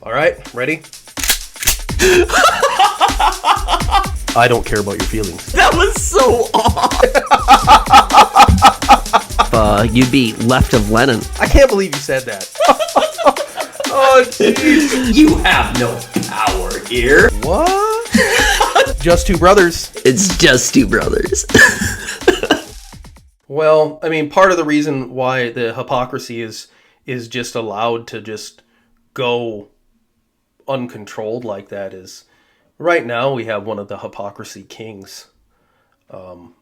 All right, ready? I don't care about your feelings. That was so odd. You'd be left of Lenin. I can't believe you said that. Oh, jeez. You have no power here. What? Just two brothers. It's just two brothers. Well, I mean, part of the reason why the hypocrisy is just allowed to just go uncontrolled like that is right now we have one of the hypocrisy kings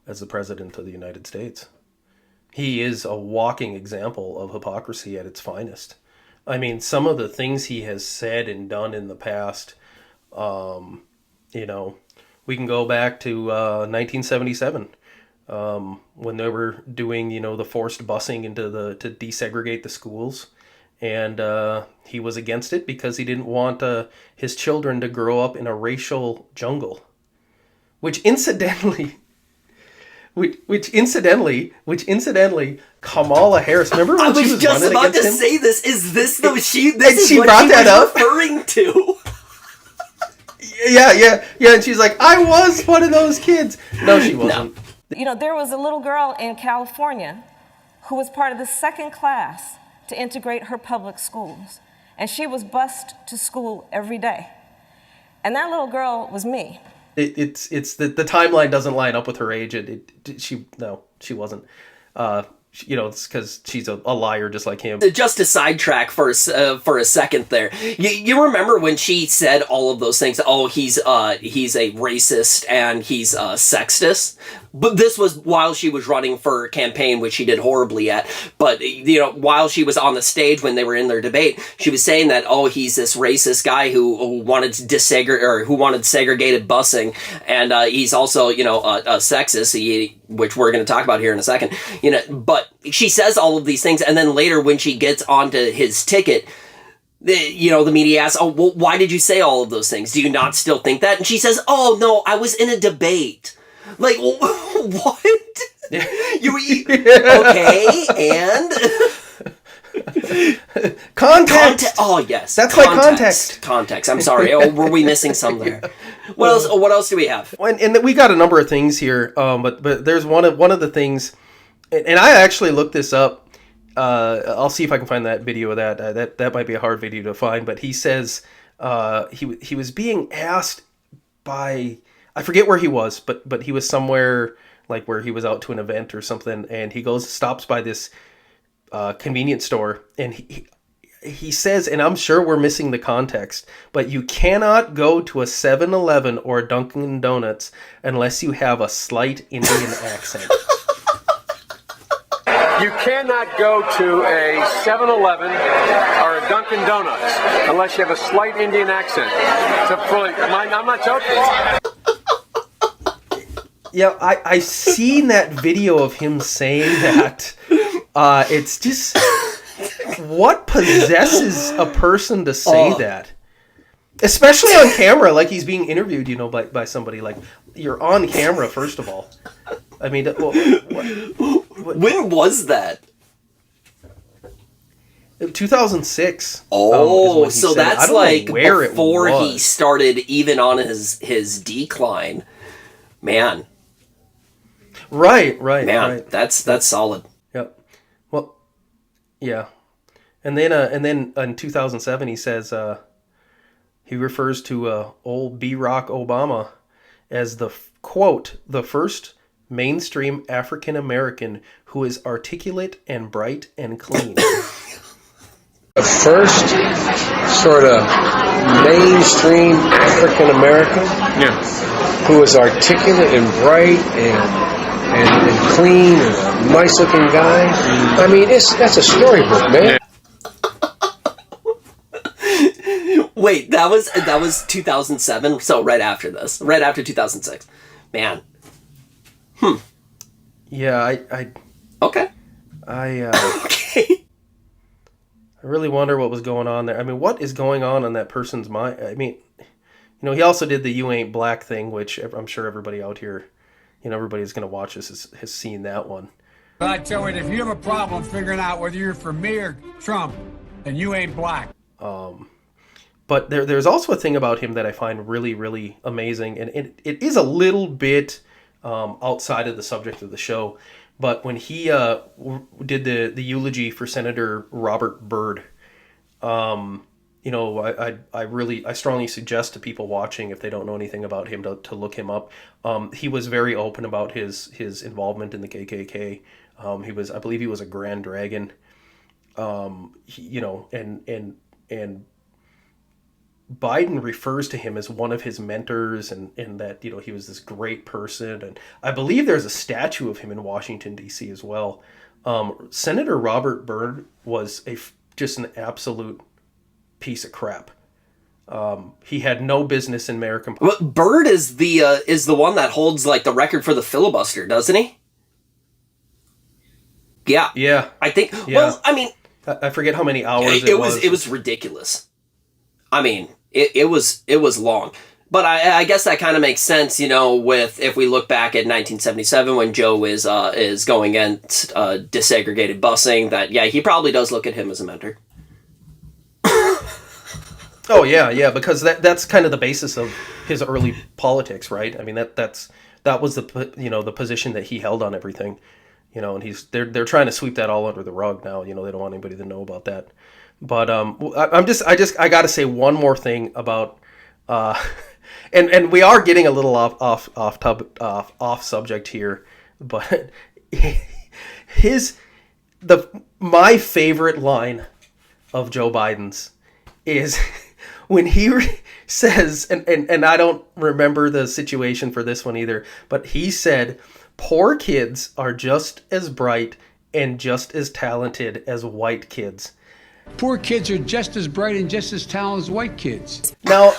as the president of the United States. He is a walking example of hypocrisy at its finest. I mean, some of the things he has said and done in the past, we can go back to 1977 when they were doing, the forced busing to desegregate the schools. And he was against it because he didn't want his children to grow up in a racial jungle, which incidentally, Kamala Harris. Remember when she was just running about to against him? say this. Is this the she? And This she is what brought she that was up? referring to. Yeah. And she's like, I was one of those kids. No, she wasn't. No. There was a little girl in California who was part of the second class to integrate her public schools. And she was bused to school every day. And that little girl was me. It's the timeline doesn't line up with her age. She wasn't. It's because she's a liar just like him. Just to sidetrack for a second there, you remember when she said all of those things? Oh, he's a racist and he's sexist. But this was while she was running for a campaign, which she did horribly at. But, while she was on the stage when they were in their debate, she was saying that, oh, he's this racist guy who wanted to who wanted segregated busing. And he's also, a sexist, which we're going to talk about here in a second. But she says all of these things. And then later when she gets onto his ticket, the media asks, oh, well, why did you say all of those things? Do you not still think that? And she says, oh, no, I was in a debate. Like, what? Okay, and? Context! Oh, yes. That's like context. Context. I'm sorry. Oh, were we missing some there? What else do we have? And we got a number of things here, but there's one of the things, and I actually looked this up. I'll see if I can find that video of that. That might be a hard video to find, but he says he was being asked by, I forget where he was, but he was somewhere like where he was out to an event or something, and he stops by this convenience store, and he says, and I'm sure we're missing the context, but you cannot go to a 7-Eleven or a Dunkin' Donuts unless you have a slight Indian accent. You cannot go to a 7-Eleven or a Dunkin' Donuts unless you have a slight Indian accent. I'm not joking. Yeah, I seen that video of him saying that. It's just, what possesses a person to say that? Especially on camera, like he's being interviewed, by somebody. Like, you're on camera, first of all. I mean, when was that? 2006. Oh, so that's like before he he started even on his decline. Man. Right. Man, right. That's solid. Yep. Well, yeah. And then in 2007 he says he refers to old B-Rock Obama as the quote, the first mainstream African American who is articulate and bright and clean. The first sort of mainstream African American who is articulate and bright and clean and a nice looking guy. I mean, that's a storybook, man. Wait, that was 2007, so right after 2006. Man. Yeah, Okay. Okay. I really wonder what was going on there. I mean, what is going on in that person's mind? I mean, he also did the "You Ain't Black" thing, which I'm sure everybody out here, everybody who's going to watch this has seen that one. But I tell you, if you have a problem figuring out whether you're for me or Trump, then you ain't black. But there's also a thing about him that I find really, really amazing, and it is a little bit outside of the subject of the show. But when he did the eulogy for Senator Robert Byrd, you know, I strongly suggest to people watching, if they don't know anything about him, to look him up. He was very open about his involvement in the KKK. I believe he was a Grand Dragon. You know, and Biden refers to him as one of his mentors, and that, you know, he was this great person. And I believe there's a statue of him in Washington, D.C. as well. Senator Robert Byrd was just an absolute piece of crap. He had no business in American. Well, Byrd is the one that holds like the record for the filibuster, doesn't he? Yeah. Yeah. I think. Yeah. Well, I mean, I forget how many hours it was. It was ridiculous. I mean, it was long. But I guess that kind of makes sense, you know, with if we look back at 1977 when Joe is going against desegregated busing, that he probably does look at him as a mentor. Oh yeah, because that's kind of the basis of his early politics, right? I mean that was the position that he held on everything, you know, and they're trying to sweep that all under the rug now. You know, they don't want anybody to know about that. But I got to say one more thing about and we are getting a little off subject here, but my favorite line of Joe Biden's is when he says, and I don't remember the situation for this one either, but he said, "Poor kids are just as bright and just as talented as white kids." Poor kids are just as bright and just as talented as white kids. Now,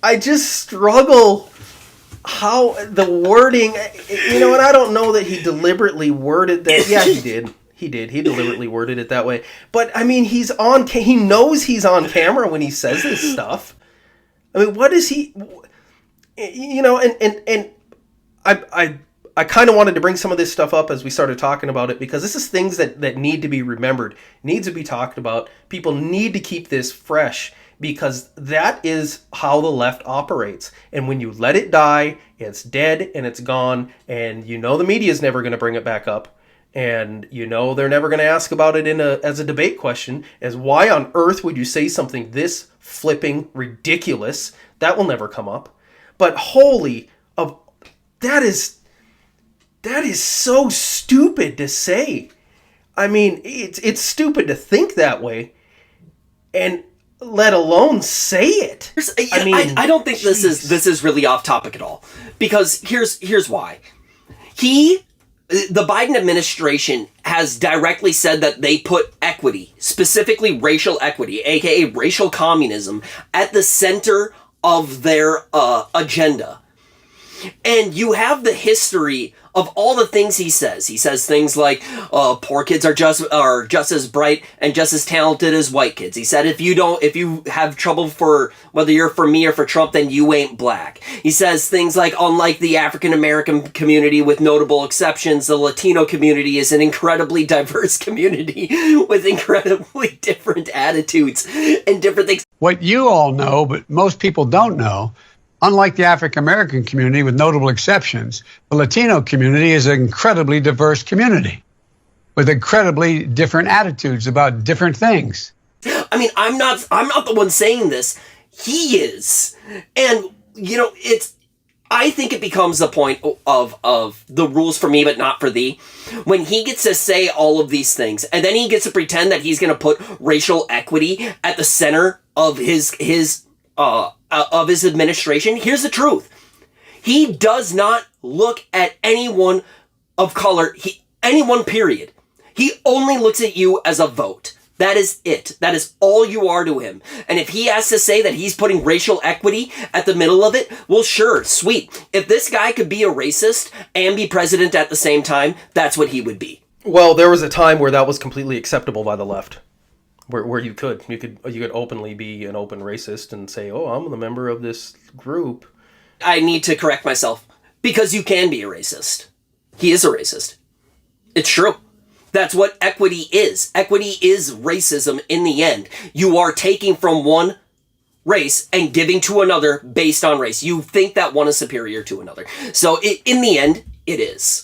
I just struggle how the wording, you know, and I don't know that he deliberately worded that. Yeah, he did. He deliberately worded it that way. But I mean, he knows he's on camera when he says this stuff. I mean, what is he, you know, and I kind of wanted to bring some of this stuff up as we started talking about it, because this is things that need to be remembered, needs to be talked about. People need to keep this fresh, because that is how the left operates. And when you let it die, it's dead and it's gone, and you know the media is never going to bring it back up. And you know they're never going to ask about it as a debate question, as why on earth would you say something this flipping ridiculous? That will never come up. But that is so stupid to say. I mean, it's stupid to think that way, and let alone say it. I don't think this is really off topic at all, because here's why. The Biden administration has directly said that they put equity, specifically racial equity, aka racial communism, at the center of their agenda. And you have the history of all the things he says. He says things like, poor kids are just as bright and just as talented as white kids. He said, if you have trouble for whether you're for me or for Trump, then you ain't black. He says things like, unlike the African American community, with notable exceptions, the Latino community is an incredibly diverse community with incredibly different attitudes and different things. What you all know, but most people don't know, unlike the African American community, with notable exceptions, the Latino community is an incredibly diverse community with incredibly different attitudes about different things. I mean, I'm not the one saying this. He is. And, you know, I think it becomes the point of the rules for me but not for thee, when he gets to say all of these things, and then he gets to pretend that he's going to put racial equity at the center of his administration. Here's the truth. He does not look at anyone of color, anyone, period. He only looks at you as a vote. That is it. That is all you are to him. And if he has to say that he's putting racial equity at the middle of it, well, sure, sweet. If this guy could be a racist and be president at the same time, that's what he would be. Well, there was a time where that was completely acceptable by the left. Where you could openly be an open racist and say, "Oh, I'm a member of this group." I need to correct myself, because you can be a racist. He is a racist. It's true. That's what equity is. Equity is racism in the end. You are taking from one race and giving to another based on race. You think that one is superior to another. So in the end, it is.